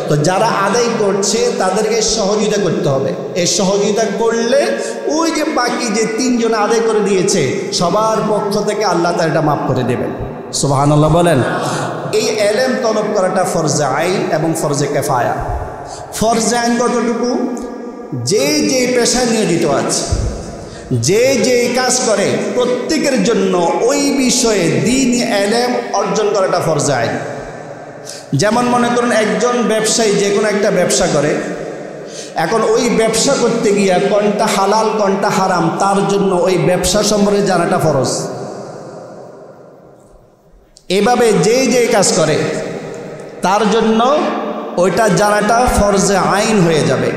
তো যারা আদায় করছে তাদেরকে সহযোগিতা করতে হবে। এই সহযোগিতা করলে ওই যে বাকি যে 3 জন আদায় করে দিয়েছে সবার পক্ষ থেকে আল্লাহ তাআলা এটা মাফ করে দেবেন। সুবহানাল্লাহ বলেন। এই এলেম তলব করাটা ফরজে আইন এবং ফরজে কিফায়া। ফরজে আইন কতটুকু? যে যে পেশায় নিয়োজিত আছে, যে যে কাজ করে, প্রত্যেকের জন্য ওই বিষয়ে দ্বীন এলেম অর্জন করাটা ফরজে আইন। যেমন মনে করুন একজন ব্যবসায়ী যে কোনো একটা ব্যবসা করে, এখন ওই ব্যবসা করতে গিয়া কোনটা হালাল কোনটা হারাম তার জন্য ওই ব্যবসা সম্পর্কে জানাটা ফরজ। এভাবে যে যে কাজ করে তার জন্য ওইটা জানাটা ফরজে আইন হয়ে যাবে।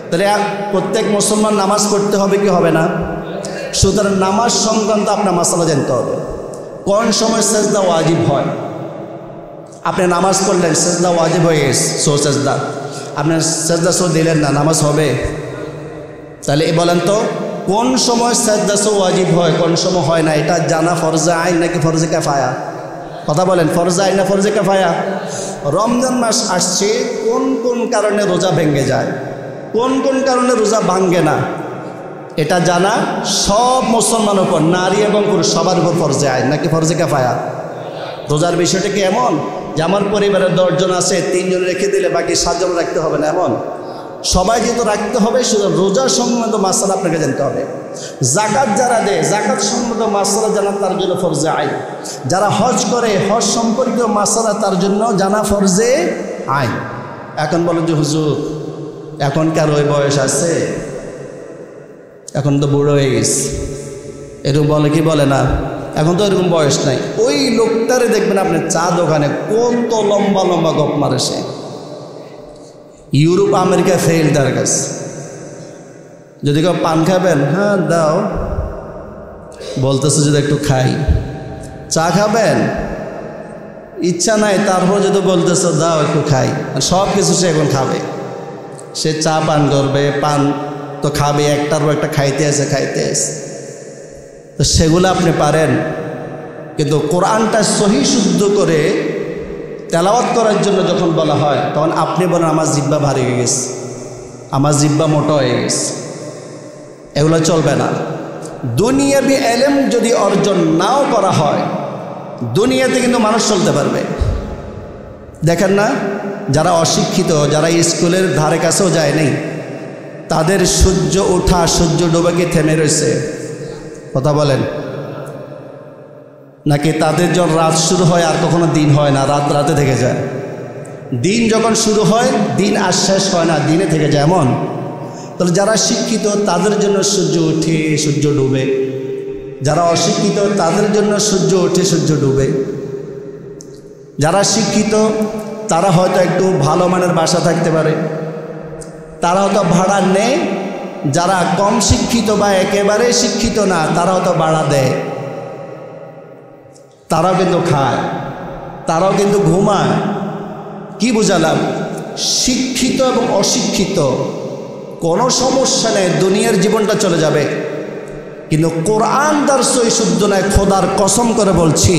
তাহলে প্রত্যেক মুসলমান নামাজ পড়তে হবে কি হবে না? সুতরাং নামাজ সংক্রান্ত আপনার মাসালা জানতে হবে। কোন সময় সেজদা ওয়াজিব হয়? আপনি নামাজ পড়লেন, সেজদা ওয়াজিব হয়ে গেছে, সো সেজদা, আপনার সেজদা সো দিলেন না, নামাজ হবে? তাহলে বলেন তো কোন সময় সেজদা সো ওয়াজিব হয়, কোন সময় হয় না, এটা জানা ফরজে আইন নাকি ফরজে কিফায়া? কথা বলেন, ফরজে আইন না ফরজে কিফায়া? রমজান মাস আসছে, কোন কোন কারণে রোজা ভেঙে যায়, কোন কোন কারণে রোজা ভাঙ্গে না, এটা জানা সব মুসলমানের উপর, নারী এবং পুরুষ সবার উপর ফরজে আইন নাকি ফরজে কিফায়া? রোজার বিষয়টা কি এমন যে আমার পরিবারে 10 জন আছে, 3 জন রেখে দিলে বাকি 7 জন রাখতে হবে না? এমন সবাই যেহেতু রাখতে হবে, শুধু রোজার সংক্রান্ত মাসালা আপনাকে জানতে হবে। জাকাত যারা দেয়, জাকাত সংক্রান্ত মাসালা জানা তার জন্য ফরজে আইন। যারা হজ করে, হজ সম্পর্কীয় মাসালা তার জন্য জানা ফরজে আইন। এখন বলো যে হুজুর এখনকার ওই বয়স আছে, এখন তো বুড়ো হয়ে গেছে, এরকম বলে কি বলে না? এখন তো এরকম বয়স নাই। ওই লোকটারে দেখবেন আপনি চা দোকানে কত লম্বা লম্বা গপ মারে সে, ইউরোপ আমেরিকা ফেল তার কাছে। যদি কেউ পান খাবেন, হ্যাঁ দাও, বলতেছে যদি একটু খাই। চা খাবেন, ইচ্ছা নাই, তারপর যদি বলতেছে দাও একটু খাই, সব কিছু সে এখন খাবে। সে চা পান করবে, পান তো খাবে, একটার পর একটা খাইতে আছে। তো সেগুলো আপনি পারেন, কিন্তু কোরআনটা সহি শুদ্ধ করে তেলাওয়াত করার জন্য যখন বলা হয় তখন আপনি বলেন আমার জিহ্বা ভারী হয়ে গেছে, আমার জিহ্বা মোটা হয়ে গেছে। এগুলো চলবে না। দুনিয়াবি এলেম যদি অর্জন নাও করা হয়, দুনিয়াতে কিন্তু মানুষ চলতে পারবে। দেখেন না, যারা অশিক্ষিত, যারা স্কুলের ধারে কাছেও যায় নাই, তাদের সূর্য ওঠা সূর্য ডোবা কি থেমে রয়েছে? কথা বলেন। নাকি তাদের যখন রাত শুরু হয় আর কখনো দিন হয় না, রাত রাতে থেকে যায়? দিন যখন শুরু হয় দিন আর শেষ হয় না, দিনে থেকে যায়। এমন তাহলে যারা শিক্ষিত তাদের জন্য সূর্য ওঠে সূর্য ডুবে, যারা অশিক্ষিত তাদের জন্য সূর্য ওঠে সূর্য ডুবে। যারা শিক্ষিত তারা হয়তো একটু ভালো মানের বাসা থাকতে পারে, তারা হয়তো ভাড়া নেয়। যারা কম শিক্ষিত বা একেবারে শিক্ষিত না, তারাও তো ভাড়া দেয়, তারাও কিন্তু খায়, তারাও কিন্তু ঘুমায়। কি বুঝালাম? শিক্ষিত এবং অশিক্ষিত কোনো সমস্যা নেই, দুনিয়ার জীবনটা চলে যাবে। কিন্তু কোরআন তার সই শুদ্ধ নয়, খোদার কসম করে বলছি,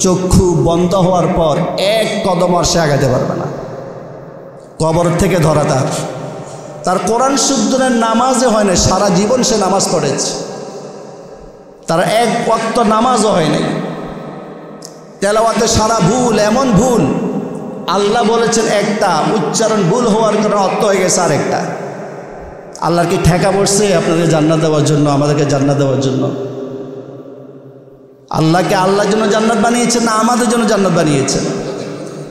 চক্ষু বন্ধ হওয়ার পর 1 কদম আর সে আগাতে পারবে না। কবর থেকে ধরা তার কোরআন শুদ্ধ নয়, নামাজে হয় না, সারা জীবন সে নামাজ পড়েছে, তার 1 ওয়াক্ত নামাজও হয় নাই। তেলাওয়াতে সারা ভুল, এমন ভুল আল্লাহ বলেছেন একটা, উচ্চারণ ভুল হওয়ার কারণে অর্থ হয়ে গেছে আরেকটা। আল্লাহর কি ঠেকা পড়ছে আপনাদের জান্নাত দেওয়ার জন্য, আমাদেরকে জান্নাত দেওয়ার জন্য? আল্লাহকে আল্লাহর জন্য জান্নাত বানিয়েছেন না আমাদের জন্য জান্নাত বানিয়েছেন?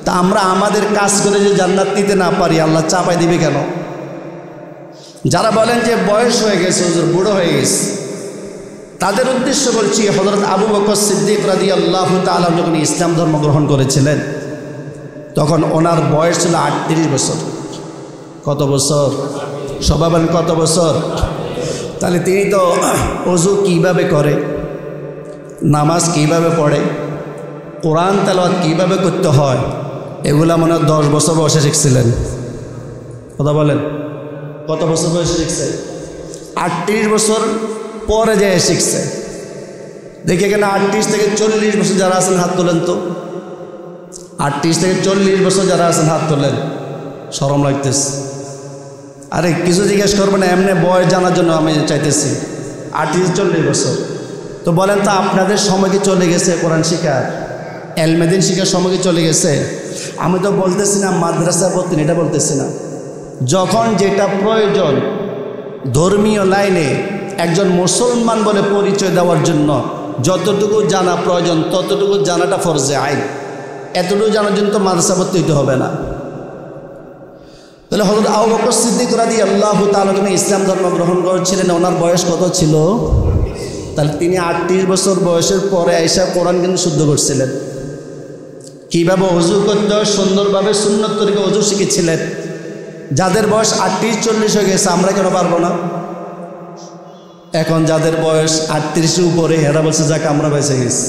তা আমরা আমাদের কাজ করে যে জান্নাত নিতে না পারি, আল্লাহ চাপাই দিবে কেন? যারা বলেন যে বয়স হয়ে গেছে, হুজুর বুড়ো হয়ে গেছে, তাদের উদ্দেশ্য বলছি, হযরত আবু বকর সিদ্দিক রাদিয়াল্লাহু তাআলা যখন ইসলাম ধর্ম গ্রহণ করেছিলেন তখন ওনার বয়স ছিল 38 বছর। কত বছর? সবাই বলেন কত বছর? তাহলে তিনি তো ওযু কিভাবে করে, নামাজ কিভাবে পড়ে, কোরআন তেলাওয়াত কিভাবে করতে হয়, এগুলা মনে হয় 10 বছর বয়সে শিখছিলেন। কথা বলেন, কত বছর বয়সে শিখছে? 38 বছর পরে যায় শিখছে। দেখি এখানে 38 থেকে 40 বছর যারা আছেন হাত তোলেন তো। 38 থেকে 40 বছর যারা আছেন হাত তোলেন। শরম লাগতেছে। আরে কিছু জিজ্ঞেস করবো না, এমনি বয়স জানার জন্য আমি চাইতেছি। 38-40 বছর তো বলেন তো, আপনাদের সময় কি চলে গেছে কোরআন শিখার, এলমেদিন শিখার সময় কি চলে গেছে? আমি তো বলতেছি না মাদ্রাসা পড়তেন, এটা বলতেছি না। যখন যেটা প্রয়োজন ধর্মীয় লাইনে একজন মুসলমান বলে পরিচয় দেওয়ার জন্য যতটুকু জানা প্রয়োজন ততটুকু জানাটা ফরজে আইন। এতটুকু জানার জন্য তো মাদ্রাসা পড়তে হইতে হবে না। তাহলে হযরত আবু বকর সিদ্দিক রাদিয়াল্লাহু তাআলা তিনি ইসলাম ধর্ম গ্রহণ করেছিলেন, ওনার বয়স কত ছিল? তাহলে তিনি 38 বছর বয়সের পরে আয়েশা কোরআন কিন্তু শুদ্ধ করছিলেন। কীভাবে ওযু করতে হয় সুন্দরভাবে সুন্নত তরিকে ওযু শিখেছিলেন। যাদের বয়স 38-40 হয়ে গেছে আমরা কেন পারবো না? এখন যাদের বয়স 38-এর উপরে এরা বলছে যাক আমরা বেঁচে গেছি,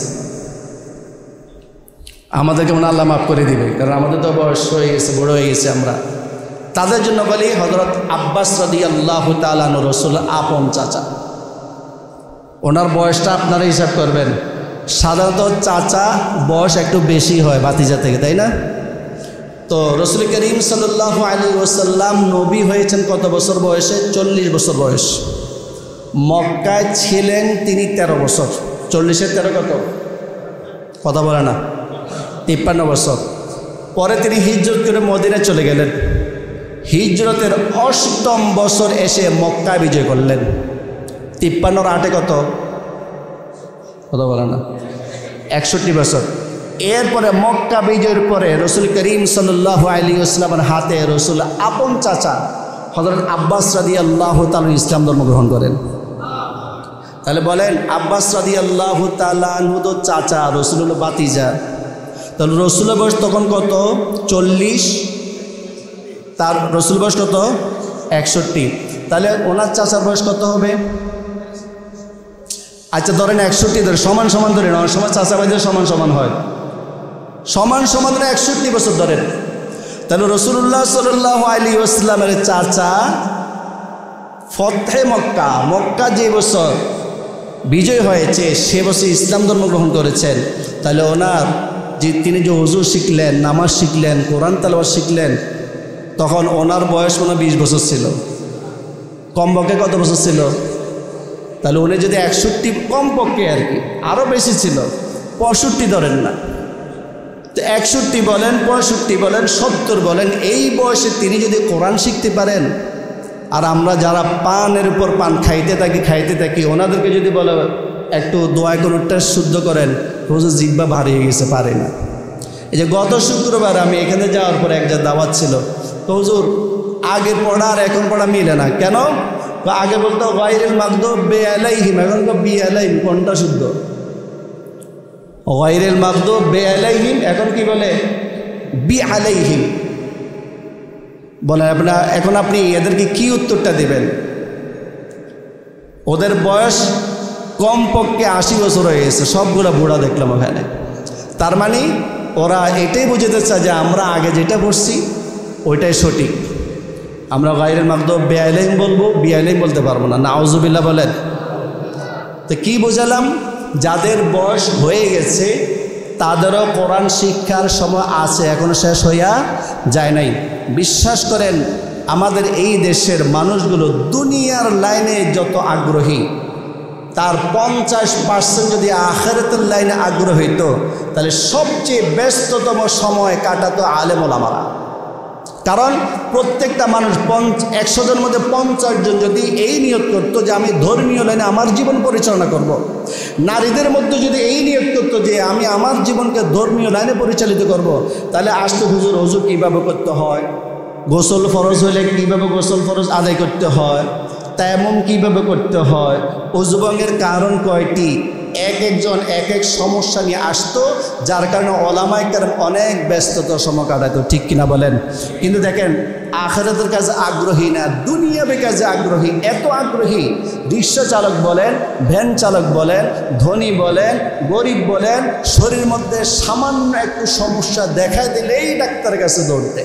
আমাদেরকে মনে আল্লাহ মাফ করে দিবে, কারণ আমাদের তো বয়স হয়ে গেছে, বড় হয়ে গেছে আমরা। তাদের জন্য বলি হযরত আব্বাস রাদিয়াল্লাহু তাআলা আনহু রাসূল আপন চাচা, ওনার বয়সটা আপনারা হিসাব করবেন। সাধারণত চাচা বয়স একটু বেশি হয় ভাতিজা থেকে, তাই না? তো রাসূল করিম সাল্লাল্লাহু আলাইহি ওয়াসাল্লাম নবী হয়েছেন কত বছর বয়সে? 40 বছর বয়স। মক্কায় ছিলেন তিনি 13 বছর। 40-এর 13 কত? কথা বলে না, 53 বছর। পরে তিনি হিজরত করে মদিনায় চলে গেলেন। হিজরতের 8ম বছর এসে মক্কা বিজয় করলেন। 53 আর 8 কত? কথা বলে না, 61 বছর। এরপরে মক্কা বিজয়ের পরে রাসূল করিম সাল্লাল্লাহু আলাইহি ওয়াসাল্লামের হাতে রাসূল আপন চাচা হযরত আব্বাস রাদিয়াল্লাহু তাআলা ইসলাম ধর্ম গ্রহণ করেন। তাহলে বলেন আব্বাস রাদিয়াল্লাহু তাআলা আনহু তো চাচা, রাসূল হলো ভাতিজা। তাহলে রাসূলের বয়স তখন কত? 40। তার রাসূল বয়স কত? 61। তাহলে ওনার চাচার বয়স কত হবে? আচ্ছা ধরেন 61 ধরে, সমান সমান ধরেন, অনেক সময় চাচা ভাইদের সমান সমান হয়, সমান সমান 61 বছর ধরেন। তাহলে রাসূলুল্লাহ সাল্লাল্লাহু আলাইহি ওয়াসাল্লামের চাচা ফতহে মক্কা, মক্কা যে বছর বিজয় হয়েছে সে বছর ইসলাম ধর্ম গ্রহণ করেছেন। তাহলে ওনার তিনি যে ওযু শিখলেন, নামাজ শিখলেন, কোরআন তেলাওয়াত শিখলেন, তখন ওনার বয়স মনে 20 বছর ছিল। কমপক্ষে কত বছর ছিল? তাহলে উনি যদি 61, কমপক্ষে আর কি, আরও বেশি ছিল, 65 ধরেন না, তো 61 বলেন, 65 বলেন, 70 বলেন, এই বয়সে তিনি যদি কোরআন শিখতে পারেন, আর আমরা যারা পানের উপর পান খাইতে থাকি ওনাদেরকে যদি বলে একটু দোয়া করুনটা শুদ্ধ করেন, হুজুর জিহ্বা ভারী হয়ে গেছে, পারে না। এই যে গত শুক্রবার আমি এখানে যাওয়ার পর একটা দাওয়াত ছিল, তো হুজুর আগের পড়া আর এখন পড়া মিলে না কেন? আগে বলতো গায়রিল মাগদুবি আলাইহিম, এখন বি আলাইহিম, কোনটা শুদ্ধ? গায়রিল মাগদুবি আলাইহিম, এখন কি বলে? বি আলাইহিম। বলেন আপনার এখন আপনি এদেরকে কি উত্তরটা দেবেন? ওদের বয়স কমপক্ষে 80 বছর হয়ে গেছে, সবগুলো বুড়া দেখলাম ওখানে। তার মানে ওরা এটাই বুঝতে চায় যে আমরা আগে যেটা পড়ছি ওইটাই সঠিক। আমরা গায়রিল মাগদুবি আলাইহিম বলবো, বি আলাইহিম বলতে পারবো না, নাউজুবিল্লাহ বলেন। তো কি বোঝালাম? যাদের বয়স হয়ে গেছে তাদেরও কোরআন শিক্ষার সময় আছে, এখনো শেষ হইয়া যায় নাই। বিশ্বাস করেন আমাদের এই দেশের মানুষগুলো দুনিয়ার লাইনে যত আগ্রহী, তার 50% যদি আখিরাতের লাইনে আগ্রহী হইতো, তাহলে সবচেয়ে ব্যস্ততম সময় কাটাতো আলেম ওলামারা। কারণ প্রত্যেকটা মানুষ 100 জনের মধ্যে 50 জন যদি এই নিয়ত করতো যে আমি ধর্মীয় লাইনে আমার জীবন পরিচালনা করব। নারীদের মধ্যে যদি এই নিয়ত করতো যে আমি আমার জীবনকে ধর্মীয় লাইনে পরিচালিত করব, তাহলে আসতো হুজুর ওযু কীভাবে করতে হয়, গোসল ফরজ হলে কীভাবে গোসল ফরজ আদায় করতে হয়, তায়াম্মুম কীভাবে করতে হয়, ওযু ভঙ্গের কারণ কয়টি, এক একজন এক এক সমস্যা নিয়ে আসতো, যার কারণে ওলামায়ে কেরাম অনেক ব্যস্ততার সময় কাটাতো, ঠিক কিনা বলেন? কিন্তু দেখেন আখিরাতের কাজে আগ্রহী না, দুনিয়াবি কাজে আগ্রহী, এত আগ্রহী, রিক্সা চালক বলেন, ভ্যান চালক বলেন, ধনী বলেন, গরিব বলেন, শরীরের মধ্যে সামান্য একটু সমস্যা দেখা দিলেই ডাক্তারের কাছে দৌড়তে।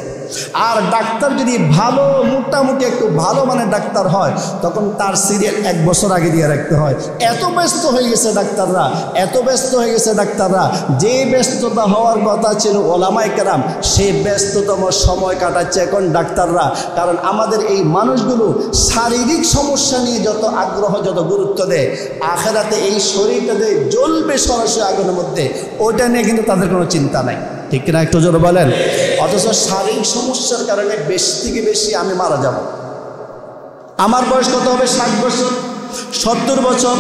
আর ডাক্তার যদি ভালো মোটামুটি একটু ভালো মানের ডাক্তার হয়, তখন তার সিরিয়াল 1 বছর আগে দিয়ে রাখতে হয়। এত ব্যস্ত হয়ে গেছে ডাক্তাররা, এত ব্যস্ত হয়ে গেছে ডাক্তাররা, যে ব্যস্ততা হওয়ার কথা ছিল ওলামায়ে কেরাম, সেই ব্যস্ততম সময় কাটাচ্ছে এখন ডাক্তাররা। কারণ আমাদের এই মানুষগুলো শারীরিক সমস্যা নিয়ে যত আগ্রহ, যত গুরুত্ব দেয়, আখিরাতে এই শরীরটাতে জ্বলবে সরাসরি আগুনের মধ্যে, ওটা নিয়ে কিন্তু তাদের কোনো চিন্তা নাই, ঠিক কিনা একটু জোরে বলেন? অথচ শারীরিক সমস্যার কারণে বেশি থেকে বেশি আমি মারা যাব। আমার বয়স কত হবে? 60 বছর, 70 বছর,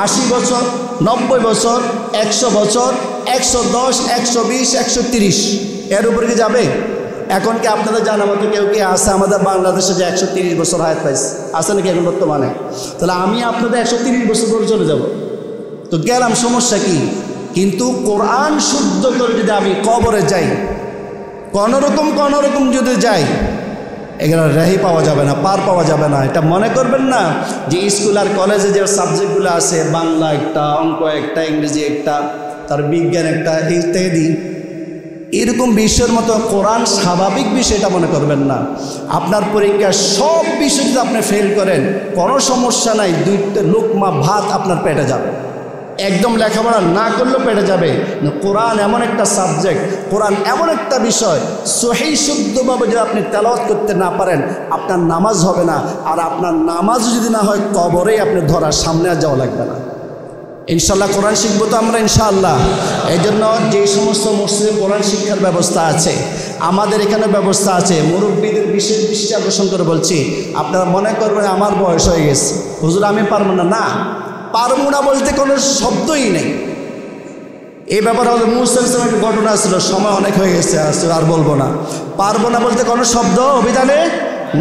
80 বছর, 90 বছর, 100 বছর, 110, 120, 130, এর উপরে কি যাবে? এখন কি আপনাদের জানা মতো কেউ কি আছে আমাদের বাংলাদেশে যে 130 বছর হায়াত পাইছে? আছে নাকি এখন বর্তমানে? তাহলে আমি আপনাদের 130 বছর পরে চলে যাব, তো গেলাম, সমস্যা কি? কিন্তু কোরআন শুদ্ধ করে যদি আমি কবরে যাই, কোনোরকম যদি যাই, এগুলো রেহাই পাওয়া যাবে না, পার পাওয়া যাবে না। এটা মনে করবেন না যে স্কুল আর কলেজে যে সাবজেক্টগুলো আছে, বাংলা একটা, অঙ্ক একটা, ইংরেজি একটা, তার বিজ্ঞান একটা, ইত্যাদি, এরকম বিষয়ের মতো কোরআন স্বাভাবিক বিষয় এটা মনে করবেন না। আপনার পরীক্ষার সব বিষয় যদি আপনি ফেল করেন, কোনো সমস্যা নাই, 2 লোকমা ভাত আপনার পেটে যাবে, একদম লেখাপড়া না করলেও পেটে যাবে। কোরআন এমন একটা সাবজেক্ট, কোরআন এমন একটা বিষয়, সহিহ শুদ্ধভাবে যদি আপনি তেলাওয়াত করতে না পারেন, আপনার নামাজ হবে না। আর আপনার নামাজ যদি না হয়, কবরেই আপনি ধরার সামনে আর যাওয়া লাগবে না। ইনশাল্লাহ কোরআন শিখবো তো আমরা, ইনশাআল্লাহ। এই জন্য যে সমস্ত মসজিদে কোরআন শিক্ষার ব্যবস্থা আছে, আমাদের এখানে ব্যবস্থা আছে, মুরব্বীদের বিশেষ দৃষ্টি আকর্ষণ করে বলছি, আপনারা মনে করবেন আমার বয়স হয়ে গেছে, হুজুর আমি পারবো না। না, পারবো না বলতে কোনো শব্দই নেই। এই ব্যাপারে আমাদের মুসা ইসলামের একটা ঘটনা ছিল, সময় অনেক হয়ে গেছে, আর বলবো না। পারবো না বলতে কোনো শব্দ অভিধানে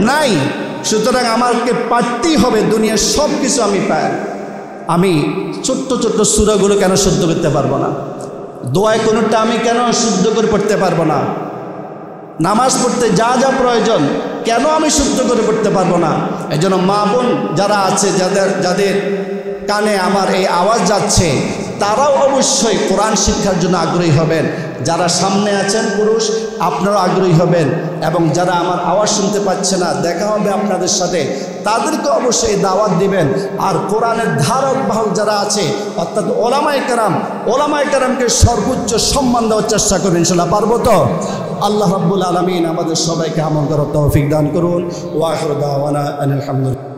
নাই। সুতরাং আমাকে পারতেই হবে, দুনিয়ার সব কিছু আমি পাই। আমি ছোট্ট ছোট্ট সূরাগুলো কেন শুদ্ধ করতে পারবো না? দোয়ায় কোনোটা আমি কেন শুদ্ধ করে পড়তে পারবো না? নামাজ পড়তে যা যা প্রয়োজন কেন আমি শুদ্ধ করে পড়তে পারবো না? এই জন্য মা বোন যারা আছে, যাদের কানে আমার এই আওয়াজ যাচ্ছে, তারাও অবশ্যই কোরআন শিক্ষার জন্য আগ্রহী হবেন। যারা সামনে আছেন পুরুষ, আপনারাও আগ্রহী হবেন, এবং যারা আমার আওয়াজ শুনতে পাচ্ছে না, দেখা হবে আপনাদের সাথে, তাদেরকে অবশ্যই দাওয়াত দিবেন। আর কোরআনের ধারক বাহক যারা আছে, অর্থাৎ ওলামায়ে কেরামকে সর্বোচ্চ সম্মান দেওয়ার চেষ্টা করবেন, ইনশাআল্লাহ পারবো তো? আল্লাহ রাব্বুল আলামিন আমাদের সবাইকে আমল করার তৌফিক দান করুন। ওয়া আখিরু দাওয়ানা আনিল হামদুলিল্লাহ।